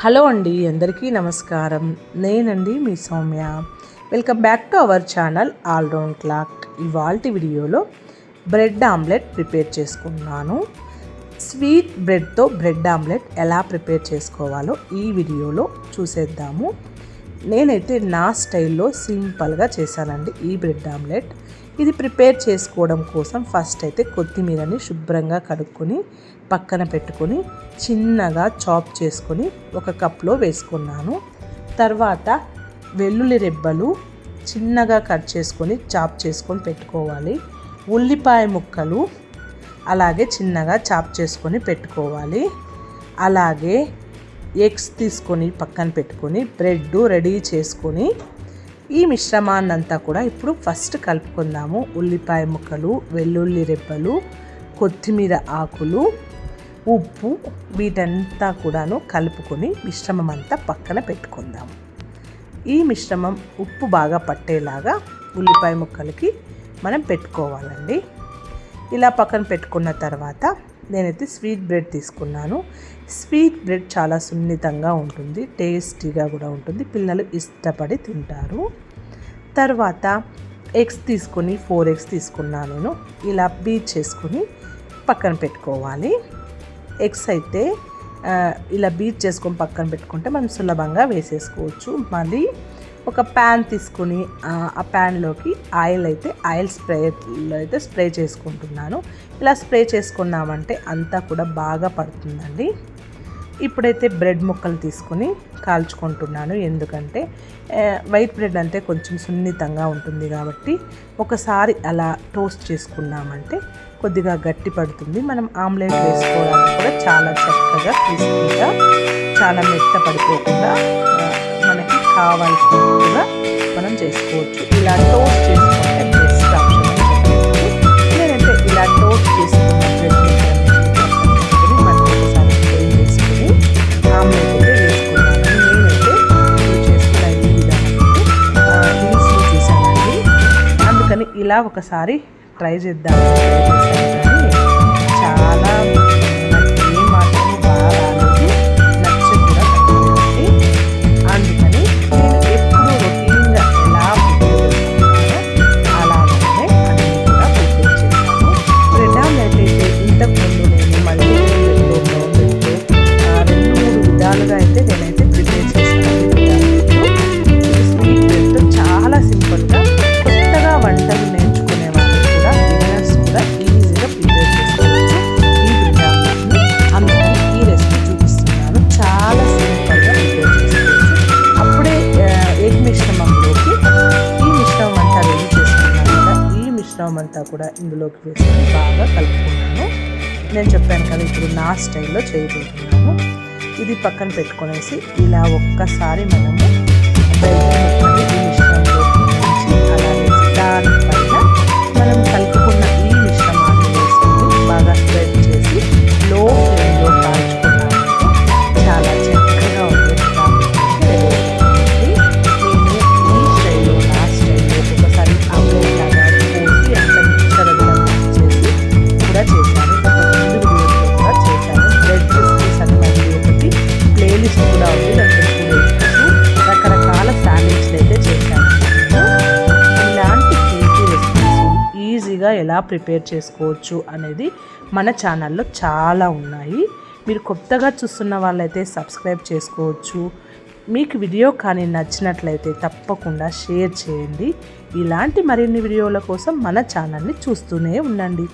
Hello అండి, అందరికీ నమస్కారం. నేనండి మీ Soumya. Welcome back to our channel all round clock. ఇవాల్టి వీడియోలో బ్రెడ్ ఆమ్లెట్ ప్రిపేర్ చేసుకున్నాను. స్వీట్ బ్రెడ్తో బ్రెడ్ ఆమ్లెట్ ఎలా ప్రిపేర్ చేసుకోవాలో ఈ వీడియోలో చూసేద్దాము. నేనైతే నా స్టైల్లో సింపుల్గా చేశానండి ఈ బ్రెడ్ ఆమ్లెట్. ఇది ప్రిపేర్ చేసుకోవడం కోసం ఫస్ట్ అయితే కొత్తిమీరని శుభ్రంగా కడుక్కొని పక్కన పెట్టుకొని చిన్నగా చాప్ చేసుకొని ఒక కప్లో వేసుకున్నాను. తర్వాత వెల్లుల్లి రెబ్బలు చిన్నగా కట్ చేసుకొని చాప్ చేసుకొని పెట్టుకోవాలి. ఉల్లిపాయ ముక్కలు అలాగే చిన్నగా చాప్ చేసుకొని పెట్టుకోవాలి. అలాగే ఎగ్స్ తీసుకొని పక్కన పెట్టుకొని బ్రెడ్ రెడీ చేసుకొని ఈ మిశ్రమాన్నంతా కూడా ఇప్పుడు ఫస్ట్ కలుపుకుందాము. ఉల్లిపాయ ముక్కలు, వెల్లుల్లి రెబ్బలు, కొత్తిమీర ఆకులు, ఉప్పు వీటంతా కూడాను కలుపుకొని మిశ్రమం అంతా పక్కన పెట్టుకుందాము. ఈ మిశ్రమం ఉప్పు బాగా పట్టేలాగా ఉల్లిపాయ ముక్కలకి మనం పెట్టుకోవాలండి. ఇలా పక్కన పెట్టుకున్న తర్వాత నేనైతే స్వీట్ బ్రెడ్ తీసుకున్నాను. స్వీట్ బ్రెడ్ చాలా సున్నితంగా ఉంటుంది, టేస్టీగా కూడా ఉంటుంది, పిల్లలు ఇష్టపడి తింటారు. తర్వాత ఎగ్స్ తీసుకొని 4 ఎగ్స్ తీసుకున్నాను నేను. ఇలా బీట్ చేసుకొని పక్కన పెట్టుకోవాలి. ఎగ్స్ అయితే ఇలా బీట్ చేసుకొని పక్కన పెట్టుకుంటే మనం సులభంగా వేసేసుకోవచ్చు. మళ్ళీ ఒక ప్యాన్ తీసుకొని ఆ ప్యాన్లోకి ఆయిల్ స్ప్రేలో అయితే స్ప్రే చేసుకుంటున్నాను. ఇలా స్ప్రే చేసుకున్నామంటే అంతా కూడా బాగా పడుతుందండి. ఇప్పుడైతే బ్రెడ్ ముక్కలు తీసుకొని కాల్చుకుంటున్నాను. ఎందుకంటే వైట్ బ్రెడ్ అంటే కొంచెం సున్నితంగా ఉంటుంది కాబట్టి ఒకసారి అలా టోస్ట్ చేసుకున్నామంటే కొద్దిగా గట్టి పడుతుంది. మనం ఆమ్లెట్ వేసుకోవడానికి కూడా చాలా చక్కగా క్రిస్పీగా, చాలా మెత్త పడిపోకుండా మనకి కావాల్సినట్టుగా మనం చేసుకోవచ్చు. ఇలా టోస్ట్ చేసుకుంటే బెస్ట్ ఆప్షన్ అని చెప్పవచ్చు. నేనైతే ఇలా టోస్ట్ చేసుకున్న బ్రెడ్ మళ్ళీ ఒకసారి ఫ్రై చేసుకొని ఆమ్లెట్ అయితే వేసుకున్నాను. నేనైతే ఇప్పుడు చేసుకున్న ఈ విధానం రీల్స్లో చూసానండి, అందుకని ఇలా ఒకసారి ట్రై చేద్దాం. చాలా నాకు ఏ మాత్రము బాగా రాలేదు, నచ్చ కూడా తక్కువండి. అందుకని నేను ఎప్పుడు రొటీన్గా ఎలా ప్రిపేర్ చేసుకుంటానో అలాగే అన్నీ కూడా ప్రిపేర్ చేస్తాను. బ్రెడ్ ఆమ్లెట్ అయితే ఇంతకుముందు నేను మల్టీ బ్రెడ్తో 2-3 విధాలుగా అయితే నేనైతే ప్రిపేర్ చేస్తాను. స్వీట్ బ్రెడ్తో చాలా సింపుల్గా కొత్తగా వంటలు నేర్చుకునే వాళ్ళు కూడా బిగినర్స్ కూడా ఈజీగా ప్రిపేర్ చేసుకోవచ్చు ఈ బ్రెడ్ ఆమ్లెట్ని. అందుకని ఈ రెసిపీ చూపిస్తున్నాను. చాలా సింపుల్గా ప్రిపేర్ చేసుకోవచ్చు. అప్పుడే ఎగ్ మిశ్రమంలోకి ఈ మిశ్రమం అంతా రెడీ చేసుకున్నాను కదా, ఈ మిశ్రమం అంతా కూడా ఇందులోకి వేసుకొని బాగా కలుపుకున్నాను. నేను చెప్పాను కదా, ఇప్పుడు నా స్టైల్లో చేయబోతున్నాను. ఇది పక్కన పెట్టుకునేసి ఇలా ఒక్కసారి మనము బ్రెడ్ ముక్కని ఈ మిశ్రమంలోకి ఉంచి అలా వేసి దానిపైన మనం కలుపుకున్న ఈ మిశ్రమాన్ని వేసుకొని బాగా స్ప్రెడ్ చేసి లో ఫ్లేమ్లో కాల్చుకున్నామంటే చాలా చక్కగా ఉంటుంది. నేను ఈ స్టైల్లో నా స్టైల్లో ఒకసారి ఆమ్లెట్ లాగా పోసి అంత మిక్చర్ చేసి కూడా చేశాను. ముందు వీడియోలో కూడా చేశాను. బ్రెడ్ రెసిపీస్ అనేది ఒకటి ప్లేలిస్ట్ కూడా ఉంది, దాంట్లో రకరకాల శాండ్విచ్లు అయితే చేశాను. ఇలాంటి హెల్తీ రెసిపీస్ ఈజీగా ఎలా ప్రిపేర్ చేసుకోవచ్చు అనేది మన ఛానల్లో చాలా ఉన్నాయి. మీరు కొత్తగా చూస్తున్న వాళ్ళైతే సబ్స్క్రైబ్ చేసుకోవచ్చు. మీకు వీడియో కానీ నచ్చినట్లయితే తప్పకుండా షేర్ చేయండి. ఇలాంటి మరిన్ని వీడియోల కోసం మన ఛానల్ని చూస్తూనే ఉండండి.